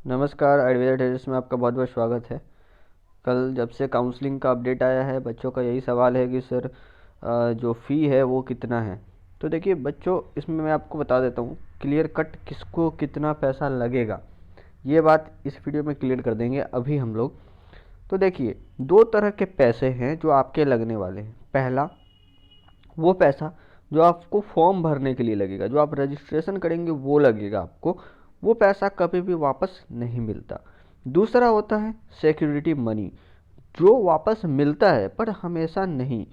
नमस्कार, आयुर्वेदा ट्रेडर्स में आपका बहुत बहुत स्वागत है। कल जब से काउंसलिंग का अपडेट आया है, बच्चों का यही सवाल है कि सर जो फ़ी है वो कितना है। तो देखिए बच्चों, इसमें मैं आपको बता देता हूँ क्लियर कट किसको कितना पैसा लगेगा। ये बात इस वीडियो में क्लियर कर देंगे अभी हम लोग। तो देखिए, दो तरह के पैसे हैं जो आपके लगने वाले हैं। पहला, वो पैसा जो आपको फॉर्म भरने के लिए लगेगा, जो आप रजिस्ट्रेशन करेंगे वो लगेगा आपको। वो पैसा कभी भी वापस नहीं मिलता। दूसरा होता है सिक्योरिटी मनी, जो वापस मिलता है पर हमेशा नहीं।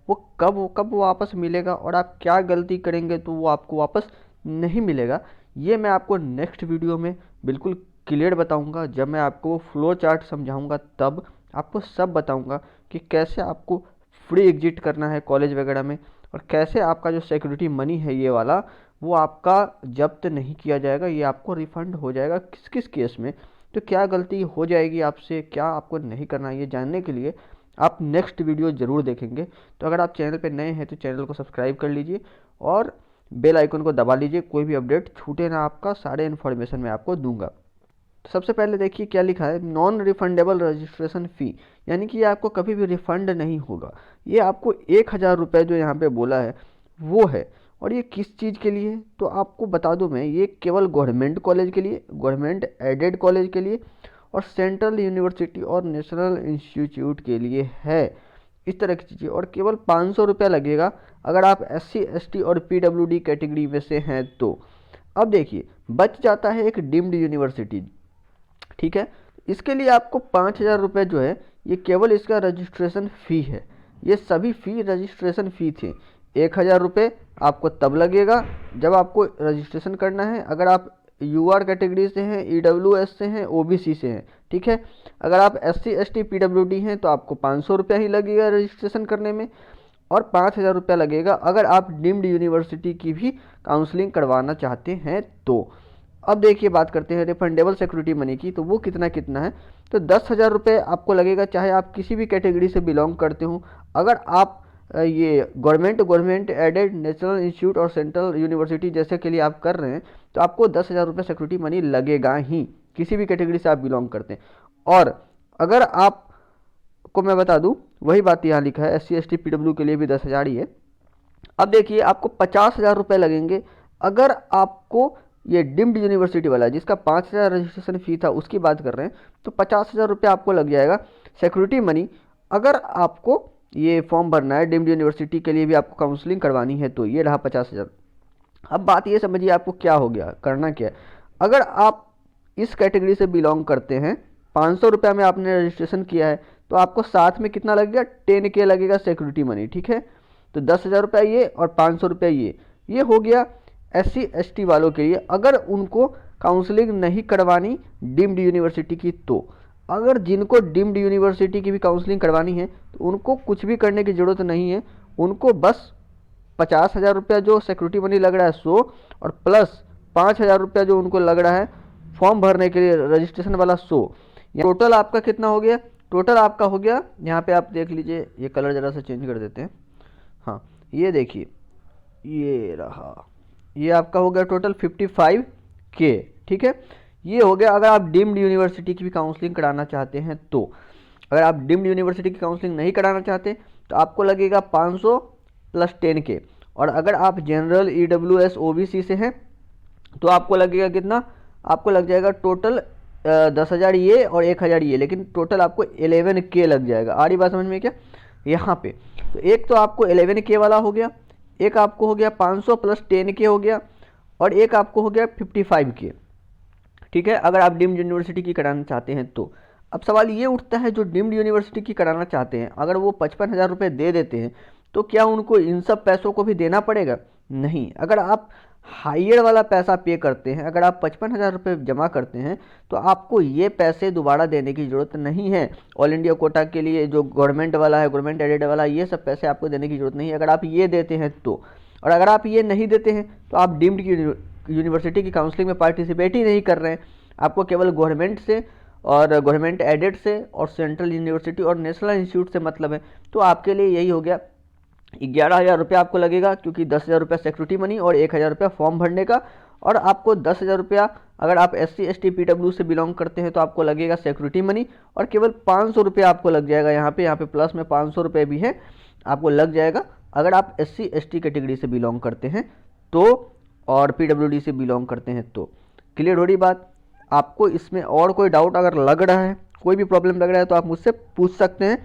वो कब कब वापस मिलेगा और आप क्या गलती करेंगे तो वो आपको वापस नहीं मिलेगा, ये मैं आपको नेक्स्ट वीडियो में बिल्कुल क्लियर बताऊंगा। जब मैं आपको वो फ्लो चार्ट समझाऊंगा तब आपको सब बताऊंगा कि कैसे आपको फ्री एग्जिट करना है कॉलेज वगैरह में, और कैसे आपका जो सिक्योरिटी मनी है ये वाला वो आपका जब्त नहीं किया जाएगा, ये आपको रिफंड हो जाएगा किस किस केस में। तो क्या गलती हो जाएगी आपसे, क्या आपको नहीं करना, ये जानने के लिए आप नेक्स्ट वीडियो ज़रूर देखेंगे। तो अगर आप चैनल पर नए हैं तो चैनल को सब्सक्राइब कर लीजिए और बेल आइकन को दबा लीजिए, कोई भी अपडेट छूटे ना आपका, सारे इन्फॉर्मेशन मैं आपको दूंगा। तो सबसे पहले देखिए क्या लिखा है, नॉन रिफंडेबल रजिस्ट्रेशन फ़ी, यानी कि ये आपको कभी भी रिफंड नहीं होगा। ये आपको 1,000 रुपये जो यहाँ पे बोला है वो है। और ये किस चीज़ के लिए, तो आपको बता दूं मैं, ये केवल गवर्नमेंट कॉलेज के लिए, गवर्नमेंट एडेड कॉलेज के लिए और सेंट्रल यूनिवर्सिटी और नेशनल इंस्टीट्यूट के लिए है। इस तरह की चीज़ें। और केवल 500 रुपया लगेगा अगर आप SC ST और PWD कैटेगरी में से हैं तो। अब देखिए, बच जाता है एक डीम्ड यूनिवर्सिटी, ठीक है। इसके लिए आपको 5,000 रुपये जो है ये केवल इसका रजिस्ट्रेशन फ़ी है। ये सभी फ़ी रजिस्ट्रेशन फ़ी थे। 1,000 रुपये आपको तब लगेगा जब आपको रजिस्ट्रेशन करना है, अगर आप UR कैटेगरी से हैं, EWS से हैं, OBC से हैं, ठीक है। अगर आप SC ST PWD हैं तो आपको 500 रुपया ही लगेगा रजिस्ट्रेशन करने में, और 5,000 रुपया लगेगा अगर आप डीम्ड यूनिवर्सिटी की भी काउंसलिंग करवाना चाहते हैं तो। अब देखिए बात करते हैं रिफंडेबल सिक्योरिटी मनी की, तो वो कितना कितना है। तो 10,000 रुपये आपको लगेगा, चाहे आप किसी भी कैटेगरी से बिलोंग करते हो। अगर आप ये गवर्नमेंट एडेड नेशनल इंस्टीट्यूट और सेंट्रल यूनिवर्सिटी जैसे के लिए आप कर रहे हैं तो आपको 10,000 रुपये सिक्योरिटी मनी लगेगा ही, किसी भी कैटेगरी से आप बिलोंग करते हैं। और अगर आपको मैं बता दूं, वही बात यहाँ लिखा है, SC ST PW के लिए भी 10,000 ही है। अब देखिए, आपको 50,000 रुपये लगेंगे अगर आपको ये डिम्ड यूनिवर्सिटी वाला है, जिसका 5,000 रजिस्ट्रेशन फ़ी था उसकी बात कर रहे हैं, तो 50,000 रुपये आपको लग जाएगा सिक्योरिटी मनी। अगर आपको ये फॉर्म भरना है डिम्ड यूनिवर्सिटी के लिए भी, आपको काउंसलिंग करवानी है, तो ये रहा 50,000। अब बात ये समझिए आपको क्या हो गया, करना क्या है। अगर आप इस कैटेगरी से बिलोंग करते हैं, 500 रुपया में आपने रजिस्ट्रेशन किया है, तो आपको साथ में कितना लगेगा, 10K लगेगा सिक्योरिटी मनी, ठीक है। तो 10,000 रुपया ये और 500 रुपया ये हो गया SC ST वालों के लिए, अगर उनको काउंसलिंग नहीं करवानी डीम्ड यूनिवर्सिटी की तो। अगर जिनको डीम्ड यूनिवर्सिटी की भी काउंसलिंग करवानी है तो उनको कुछ भी करने की ज़रूरत नहीं है। उनको बस 50,000 रुपया जो सिक्योरिटी मनी लग रहा है 100, और प्लस 5,000 रुपया जो उनको लग रहा है फॉर्म भरने के लिए रजिस्ट्रेशन वाला 100, टोटल आपका कितना हो गया। टोटल आपका हो गया, यहाँ पे आप देख लीजिए, ये कलर ज़रा सा चेंज कर देते हैं। हाँ, ये देखिए, ये रहा, ये आपका हो गया टोटल 55K, ठीक है। ये हो गया अगर आप डीम्ड यूनिवर्सिटी की भी काउंसलिंग कराना चाहते हैं तो। अगर आप डीम्ड यूनिवर्सिटी की काउंसलिंग नहीं कराना चाहते तो आपको लगेगा 500 प्लस 10K। और अगर आप जनरल EWS OBC से हैं तो आपको लगेगा कितना, आपको लग जाएगा टोटल 10,000 ये और 1,000 ये, लेकिन टोटल आपको 11K लग जाएगा। आ रही बात समझ में क्या यहाँ पे। तो एक तो आपको 11K वाला हो गया, एक आपको हो गया 500 प्लस 10K हो गया, और एक आपको हो गया 55K, ठीक है। अगर आप डीम्ड यूनिवर्सिटी की कराना चाहते हैं तो। अब सवाल ये उठता है, जो डीम्ड यूनिवर्सिटी की कराना चाहते हैं, अगर वो 55,000 रुपये दे देते हैं तो क्या उनको इन सब पैसों को भी देना पड़ेगा? नहीं। अगर आप हायर वाला पैसा पे करते हैं, अगर आप 55,000 रुपये जमा करते हैं तो आपको ये पैसे दोबारा देने की ज़रूरत नहीं है। ऑल इंडिया कोटा के लिए जो गवर्नमेंट वाला है, गवर्नमेंट एडेड वाला, ये सब पैसे आपको देने की ज़रूरत नहीं है अगर आप ये देते हैं तो। और अगर आप ये नहीं देते हैं तो आप डीम्ड यूनिवर्सिटी की काउंसलिंग में पार्टिसिपेट ही नहीं कर रहे हैं। आपको केवल गवर्नमेंट से और गवर्नमेंट एडेड से और सेंट्रल यूनिवर्सिटी और नेशनल इंस्टीट्यूट से मतलब है। तो आपके लिए यही हो गया, 11,000 रुपया आपको लगेगा, क्योंकि 10,000 रुपया सिक्योरिटी मनी और 1,000 रुपया फॉर्म भरने का, और आपको 10,000 रुपया अगर आप SC ST PW से बिलोंग करते हैं तो आपको लगेगा सिक्योरिटी मनी, और केवल 500 रुपये आपको लग जाएगा यहाँ पे प्लस में 500 रुपये भी है, आपको लग जाएगा अगर आप SC ST कैटेगरी से बिलोंग करते हैं तो, और PWD से बिलोंग करते हैं तो। क्लियर हो रही बात? आपको इसमें और कोई डाउट अगर लग रहा है, कोई भी प्रॉब्लम लग रहा है तो आप मुझसे पूछ सकते हैं,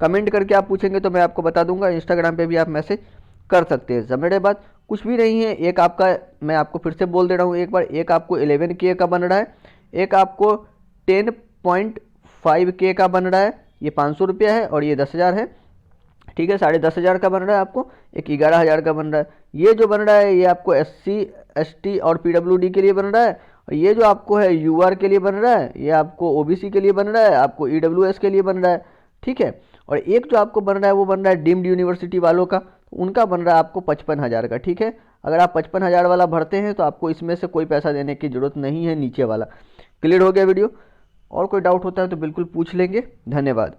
कमेंट करके आप पूछेंगे तो मैं आपको बता दूंगा। इंस्टाग्राम पे भी आप मैसेज कर सकते हैं। समझे बात? कुछ भी नहीं है। एक आपका, मैं आपको फिर से बोल दे रहा हूँ एक बार, एक आपको 11K का बन रहा है, एक आपको 10.5K का बन रहा है, ये 500 रुपया है, और ये 10,000 है, ठीक है। 10,500 का बन रहा है आपको, एक 11,000 का बन रहा है। ये जो बन रहा है ये आपको SC ST और PWD के लिए बन रहा है, और ये जो आपको है UR के लिए बन रहा है, ये आपको OBC के लिए बन रहा है, आपको EWS के लिए बन रहा है, ठीक है। और एक जो आपको बन रहा है वो बन रहा है डीम्ड यूनिवर्सिटी वालों का, उनका बन रहा है आपको 55,000 का, ठीक है। अगर आप 55,000 वाला भरते हैं तो आपको इसमें से कोई पैसा देने की ज़रूरत नहीं है, नीचे वाला। क्लियर हो गया वीडियो? और कोई डाउट होता है तो बिल्कुल पूछ लेंगे। धन्यवाद।